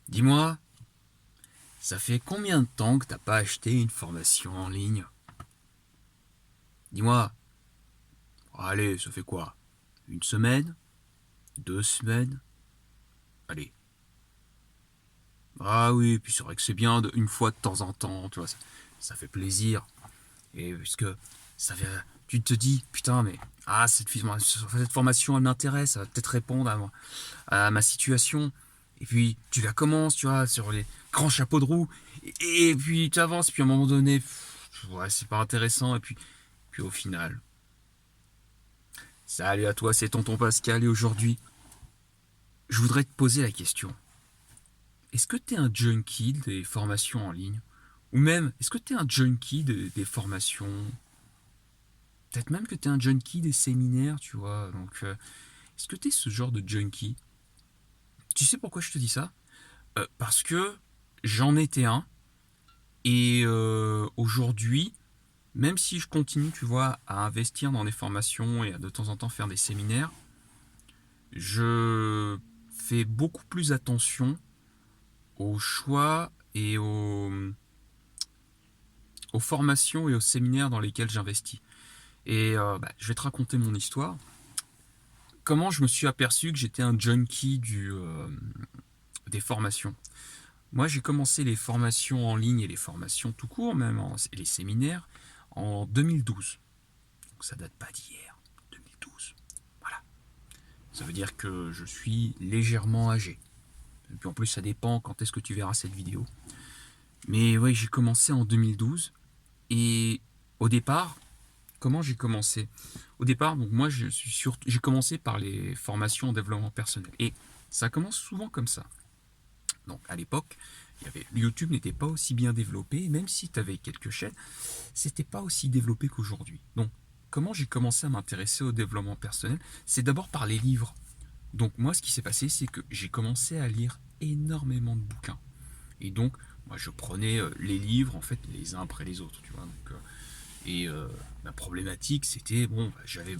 Dis-moi, ça fait combien de temps que t'as pas acheté une formation en ligne? Dis-moi, allez, ça fait quoi? Une semaine? 2 semaines? Allez. Ah oui, puis c'est vrai que c'est bien une fois de temps en temps, tu vois, ça fait plaisir. Et puisque ça fait, tu te dis, putain, mais cette formation, elle m'intéresse, ça va peut-être répondre à ma situation. Et puis tu la commences, tu vois, sur les grands chapeaux de roue. Et puis tu avances, puis à un moment donné, ouais, c'est pas intéressant. Et puis au final, salut à toi, c'est tonton Pascal. Et aujourd'hui, je voudrais te poser la question. Est-ce que t'es un junkie des formations en ligne? Ou même, est-ce que t'es un junkie des formations? Peut-être même que t'es un junkie des séminaires, tu vois. Donc, est-ce que t'es ce genre de junkie? Tu sais pourquoi je te dis ça? Parce que j'en étais un. Et aujourd'hui, même si je continue, tu vois, à investir dans des formations et à de temps en temps faire des séminaires, je fais beaucoup plus attention aux choix et aux formations et aux séminaires dans lesquels j'investis. Et je vais te raconter mon histoire. Comment je me suis aperçu que j'étais un junkie des formations. Moi, j'ai commencé les formations en ligne et les formations tout court, même les séminaires, en 2012. Donc ça date pas d'hier, 2012. Voilà. Ça veut dire que je suis légèrement âgé. Et puis en plus, ça dépend quand est-ce que tu verras cette vidéo. Mais oui, j'ai commencé en 2012. Et au départ, comment j'ai commencé? Au départ, donc moi, j'ai commencé par les formations en développement personnel. Et ça commence souvent comme ça. Donc à l'époque, YouTube n'était pas aussi bien développé, même si tu avais quelques chaînes, c'était pas aussi développé qu'aujourd'hui. Donc comment j'ai commencé à m'intéresser au développement personnel? C'est d'abord par les livres. Donc moi, ce qui s'est passé, c'est que j'ai commencé à lire énormément de bouquins. Et donc, moi, je prenais les livres, en fait, les uns après les autres, tu vois. Ma problématique, c'était, bon, j'avais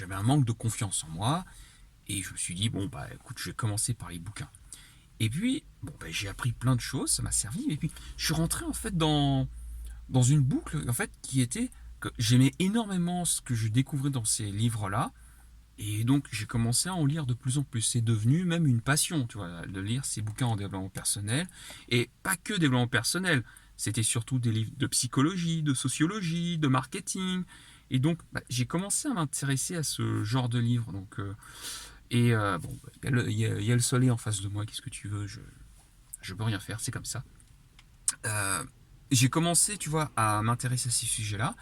un manque de confiance en moi, et je me suis dit, bon, bah, écoute, je vais commencer par les bouquins. Et puis, bon, bah, j'ai appris plein de choses, ça m'a servi, et puis, je suis rentré, en fait, dans une boucle, en fait, qui était que j'aimais énormément ce que je découvrais dans ces livres-là, et donc, j'ai commencé à en lire de plus en plus. C'est devenu même une passion, tu vois, de lire ces bouquins en développement personnel. Et pas que développement personnel. C'était surtout des livres de psychologie, de sociologie, de marketing. Et donc, j'ai commencé à m'intéresser à ce genre de livres. Bon, il y a le soleil en face de moi. Qu'est-ce que tu veux? Je peux rien faire. C'est comme ça. Euh, j'ai commencé, tu vois, à m'intéresser à ces sujets-là.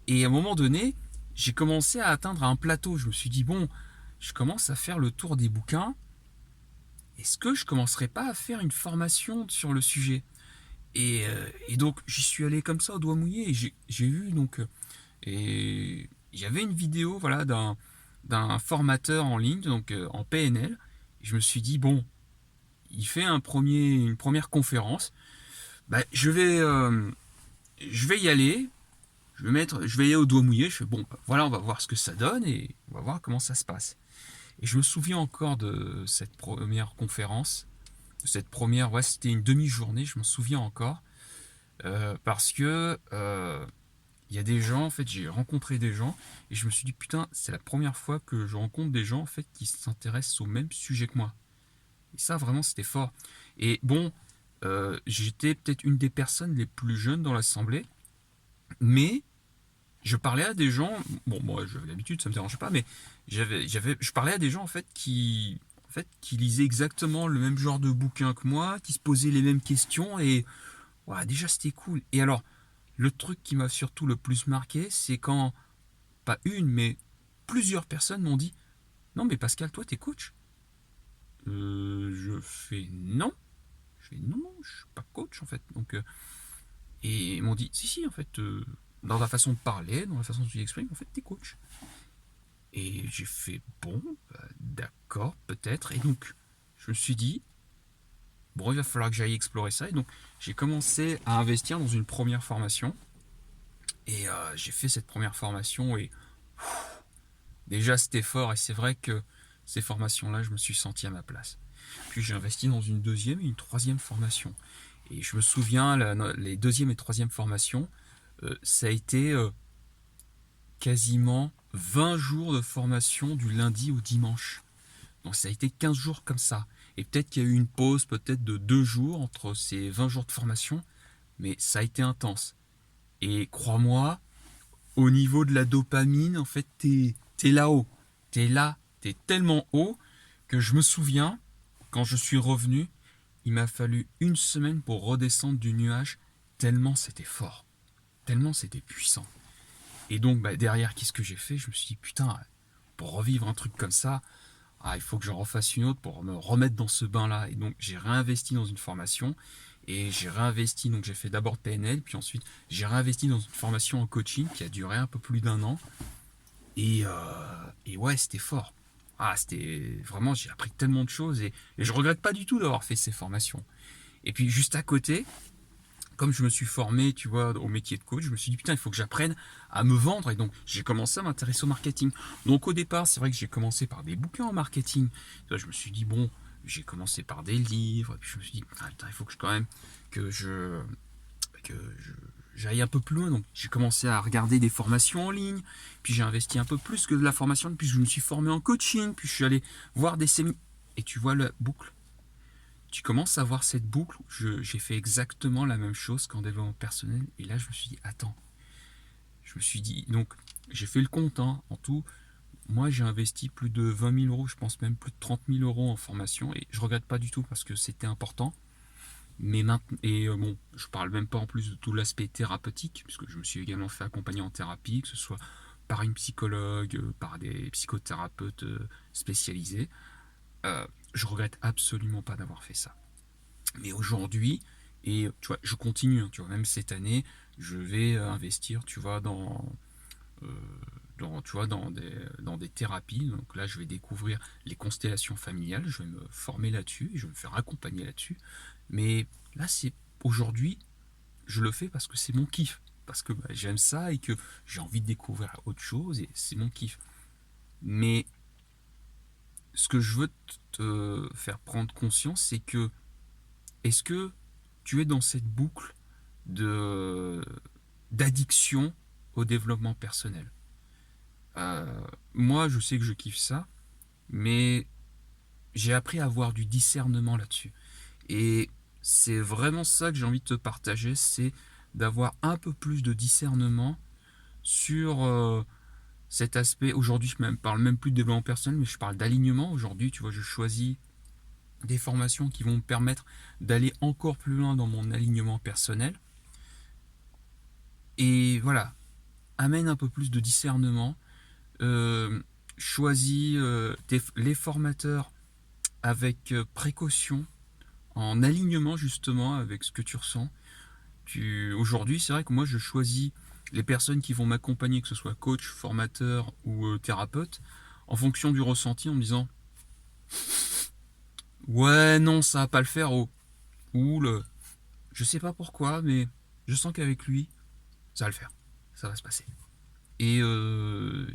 Et à un moment donné, j'ai commencé à atteindre un plateau. Je me suis dit, bon, je commence à faire le tour des bouquins. Est-ce que je commencerai pas à faire une formation sur le sujet? Et donc, j'y suis allé comme ça au doigt mouillé. Et j'ai vu, donc, et il y avait une vidéo, voilà, d'un formateur en ligne, donc en PNL. Et je me suis dit, bon, il fait une première conférence. Je vais y aller. Je vais y aller au doigt mouillé. Je fais, bon, voilà, on va voir ce que ça donne et on va voir comment ça se passe. Et je me souviens encore de cette première conférence, de cette première, ouais, c'était une demi-journée, je m'en souviens encore, parce que il y a des gens, en fait, j'ai rencontré des gens et je me suis dit putain, c'est la première fois que je rencontre des gens en fait qui s'intéressent au même sujet que moi. Et ça, vraiment, c'était fort. Et bon, j'étais peut-être une des personnes les plus jeunes dans l'assemblée, mais je parlais à des gens, bon, moi j'avais l'habitude, ça me dérangeait pas, mais je parlais à des gens en fait, qui lisaient exactement le même genre de bouquin que moi, qui se posaient les mêmes questions, et ouais, déjà c'était cool. Et alors, le truc qui m'a surtout le plus marqué, c'est quand, pas une, mais plusieurs personnes m'ont dit, non mais Pascal, toi t'es coach? Je fais non. Je fais non, non, je suis pas coach en fait. Et ils m'ont dit, si, si, en fait, dans ta façon de parler, dans la façon dont tu t'exprimes, en fait, t'es coach. Et j'ai fait, bon, d'accord, peut-être. Et donc, je me suis dit, bon, il va falloir que j'aille explorer ça. Et donc, j'ai commencé à investir dans une première formation. Et j'ai fait cette première formation. Et déjà, c'était fort. Et c'est vrai que ces formations-là, je me suis senti à ma place. Puis j'ai investi dans une deuxième et une troisième formation. Et je me souviens, les deuxième et troisième formations, ça a été quasiment 20 jours de formation du lundi au dimanche. Donc ça a été 15 jours comme ça. Et peut-être qu'il y a eu une pause peut-être de 2 jours entre ces 20 jours de formation, mais ça a été intense. Et crois-moi, au niveau de la dopamine, en fait, t'es là-haut. T'es là, t'es tellement haut que je me souviens, quand je suis revenu, il m'a fallu une semaine pour redescendre du nuage, tellement c'était fort, tellement c'était puissant. Et donc derrière, qu'est-ce que j'ai fait? Je me suis dit, putain, pour revivre un truc comme ça, il faut que j'en refasse une autre pour me remettre dans ce bain-là. Et donc j'ai réinvesti dans une formation. Et j'ai réinvesti, donc j'ai fait d'abord PNL, puis ensuite j'ai réinvesti dans une formation en coaching qui a duré un peu plus d'1 an. Et ouais, c'était fort. C'était vraiment, j'ai appris tellement de choses et je regrette pas du tout d'avoir fait ces formations. Et puis juste à côté, comme je me suis formé, tu vois, au métier de coach, je me suis dit putain, il faut que j'apprenne à me vendre. Et donc j'ai commencé à m'intéresser au marketing. Donc au départ, c'est vrai que j'ai commencé par des bouquins en marketing. Je me suis dit bon, j'ai commencé par des livres. Et puis je me suis dit putain, il faut que je, quand même que j'aille un peu plus loin. Donc j'ai commencé à regarder des formations en ligne. Puis j'ai investi un peu plus que de la formation. Puis je me suis formé en coaching. Puis je suis allé voir des séminaires. Et tu vois la boucle. Tu commences à voir cette boucle. J'ai fait exactement la même chose qu'en développement personnel. Et là, je me suis dit, attends. Je me suis dit, donc, j'ai fait le compte. En tout, moi, j'ai investi plus de 20 000 euros. Je pense même plus de 30 000 euros en formation. Et je regrette pas du tout parce que c'était important. Mais maintenant, bon, je parle même pas en plus de tout l'aspect thérapeutique, puisque je me suis également fait accompagner en thérapie, que ce soit par une psychologue, par des psychothérapeutes spécialisés. Je regrette absolument pas d'avoir fait ça. Mais aujourd'hui, et tu vois, je continue, tu vois, même cette année, je vais investir, tu vois, euh, tu vois, dans des thérapies. Donc là, je vais découvrir les constellations familiales, je vais me former là-dessus, et je vais me faire accompagner là-dessus. Mais là, c'est aujourd'hui, je le fais parce que c'est mon kiff, parce que j'aime ça et que j'ai envie de découvrir autre chose, et c'est mon kiff. Mais ce que je veux te faire prendre conscience, c'est que est-ce que tu es dans cette boucle de d'addiction au développement personnel? Moi, je sais que je kiffe ça, mais j'ai appris à avoir du discernement là-dessus. Et c'est vraiment ça que j'ai envie de te partager, c'est d'avoir un peu plus de discernement sur cet aspect. Aujourd'hui, je ne parle même plus de développement personnel, mais je parle d'alignement. Aujourd'hui, tu vois, je choisis des formations qui vont me permettre d'aller encore plus loin dans mon alignement personnel. Et voilà, amène un peu plus de discernement. Choisis les formateurs avec précaution, en alignement justement avec ce que tu ressens. Aujourd'hui, c'est vrai que moi, je choisis les personnes qui vont m'accompagner, que ce soit coach, formateur ou thérapeute, en fonction du ressenti, en me disant ouais, non, ça va pas le faire, je sais pas pourquoi, mais je sens qu'avec lui, ça va le faire, ça va se passer. Et, euh,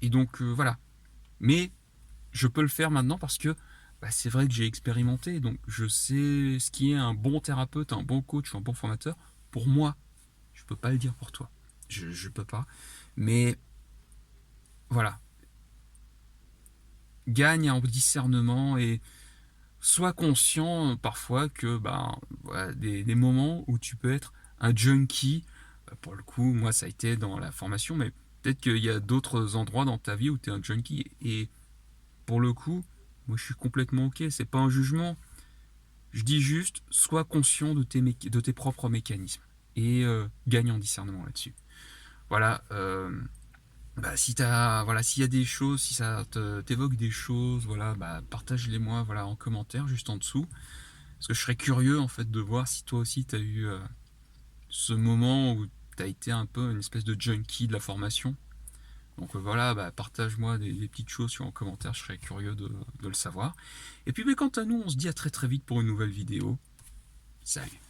et donc voilà. Mais je peux le faire maintenant parce que c'est vrai que j'ai expérimenté, donc je sais ce qui est un bon thérapeute, un bon coach, un bon formateur. Pour moi, je peux pas le dire pour toi. Je peux pas. Mais voilà. Gagne en discernement et sois conscient parfois que voilà, des moments où tu peux être un junkie. Pour le coup, moi ça a été dans la formation, mais peut-être qu'il y a d'autres endroits dans ta vie où tu es un junkie. Et pour le coup, moi je suis complètement ok, c'est pas un jugement. Je dis juste, sois conscient de tes propres mécanismes et gagne en discernement là-dessus. Voilà, si voilà, s'il y a des choses, si ça t'évoque des choses, voilà, partage-les moi, voilà, en commentaire juste en dessous, parce que je serais curieux en fait de voir si toi aussi t'as eu ce moment où t'as été un peu une espèce de junkie de la formation. Donc voilà, partage-moi des petites choses en commentaire, je serais curieux de le savoir. Et puis quant à nous, on se dit à très très vite pour une nouvelle vidéo. Salut.